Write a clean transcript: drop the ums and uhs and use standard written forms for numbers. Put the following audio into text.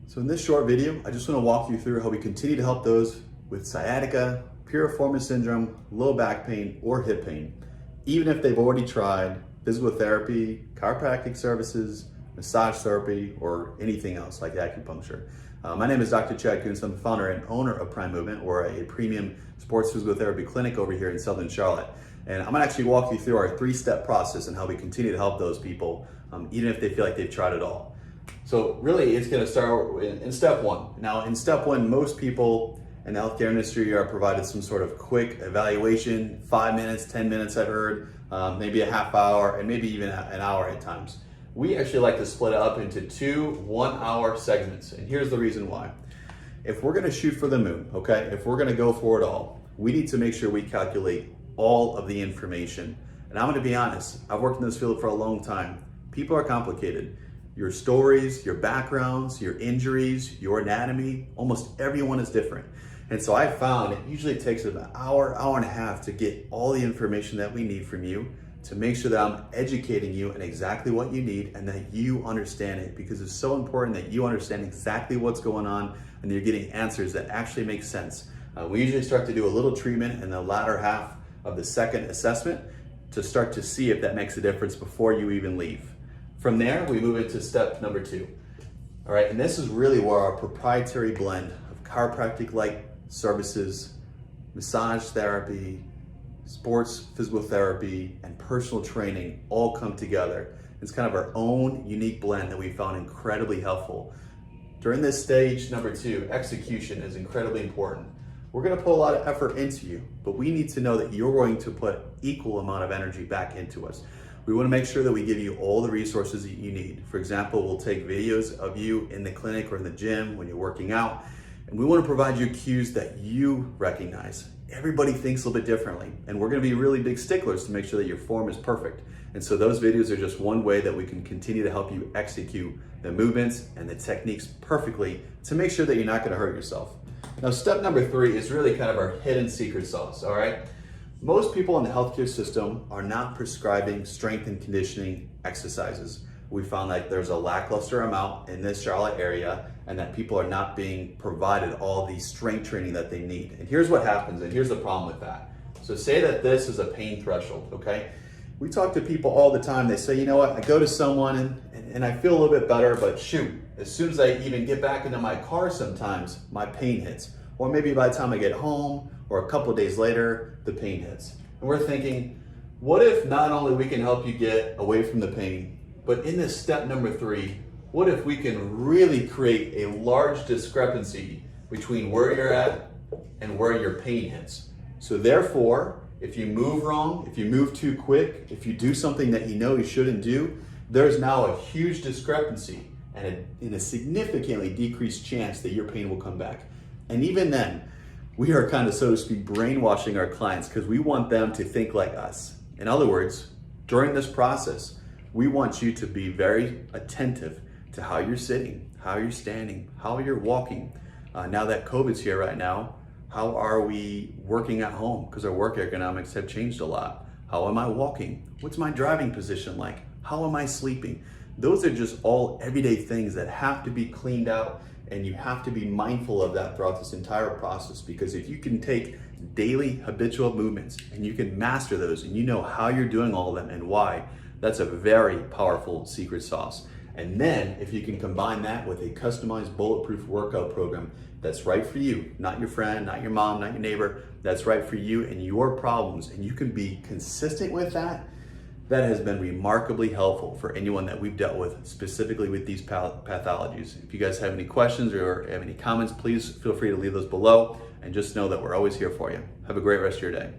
So in this short video, I just want to walk you through how we continue to help those with sciatica, piriformis syndrome, low back pain, or hip pain, even if they've already tried physical therapy, chiropractic services, massage therapy, or anything else like acupuncture. My name is Dr. Chad Kuntz. I'm the founder and owner of Prime Movement. We're a premium sports physical therapy clinic over here in Southern Charlotte. And I'm gonna actually walk you through our 3-step process and how we continue to help those people, even if they feel like they've tried it all. So really, it's gonna start in step one. Now, in step one, most people in the healthcare industry are provided some sort of quick evaluation, 5 minutes, 10 minutes I've heard, maybe a half hour, and maybe even an hour at times. We actually like to split it up into 2 1-hour segments, and here's the reason why. If we're gonna shoot for the moon, okay, if we're gonna go for it all, we need to make sure we calculate all of the information. And I'm gonna be honest, I've worked in this field for a long time. People are complicated. Your stories, your backgrounds, your injuries, your anatomy, almost everyone is different. And so I found it usually takes about an hour, hour and a half to get all the information that we need from you to make sure that I'm educating you on exactly what you need and that you understand it, because it's so important that you understand exactly what's going on and you're getting answers that actually make sense. We usually start to do a little treatment in the latter half of the second assessment to start to see if that makes a difference before you even leave. From there, we move into step number 2. All right, and this is really where our proprietary blend of chiropractic-like services, massage therapy, sports physical therapy, and personal training all come together. It's kind of our own unique blend that we found incredibly helpful. During this stage number 2, execution is incredibly important. We're gonna put a lot of effort into you, but we need to know that you're going to put equal amount of energy back into us. We wanna make sure that we give you all the resources that you need. For example, we'll take videos of you in the clinic or in the gym when you're working out, and we wanna provide you cues that you recognize. Everybody thinks a little bit differently, and we're gonna be really big sticklers to make sure that your form is perfect. And so those videos are just one way that we can continue to help you execute the movements and the techniques perfectly to make sure that you're not gonna hurt yourself. Now, step number 3 is really kind of our hidden secret sauce, all right? Most people in the healthcare system are not prescribing strength and conditioning exercises. We found that there's a lackluster amount in this Charlotte area and that people are not being provided all the strength training that they need. And here's what happens, and here's the problem with that. So say that this is a pain threshold, okay? We talk to people all the time. They say, you know what, I go to someone and I feel a little bit better, but shoot, as soon as I even get back into my car sometimes, my pain hits. Or maybe by the time I get home or a couple of days later, the pain hits. And we're thinking, what if not only we can help you get away from the pain, but in this step number 3, what if we can really create a large discrepancy between where you're at and where your pain hits? So therefore, if you move wrong, if you move too quick, if you do something that you know you shouldn't do, there's now a huge discrepancy and a significantly decreased chance that your pain will come back. And even then, we are kind of, so to speak, brainwashing our clients because we want them to think like us. In other words, during this process, we want you to be very attentive to how you're sitting, how you're standing, how you're walking. Now that COVID's here right now, how are we working at home? Because our work ergonomics have changed a lot. How am I walking? What's my driving position like? How am I sleeping? Those are just all everyday things that have to be cleaned out, and you have to be mindful of that throughout this entire process, because if you can take daily habitual movements and you can master those and you know how you're doing all of them and why, that's a very powerful secret sauce. And then if you can combine that with a customized bulletproof workout program that's right for you, not your friend, not your mom, not your neighbor, that's right for you and your problems, and you can be consistent with that, that has been remarkably helpful for anyone that we've dealt with, specifically with these pathologies. If you guys have any questions or have any comments, please feel free to leave those below, and just know that we're always here for you. Have a great rest of your day.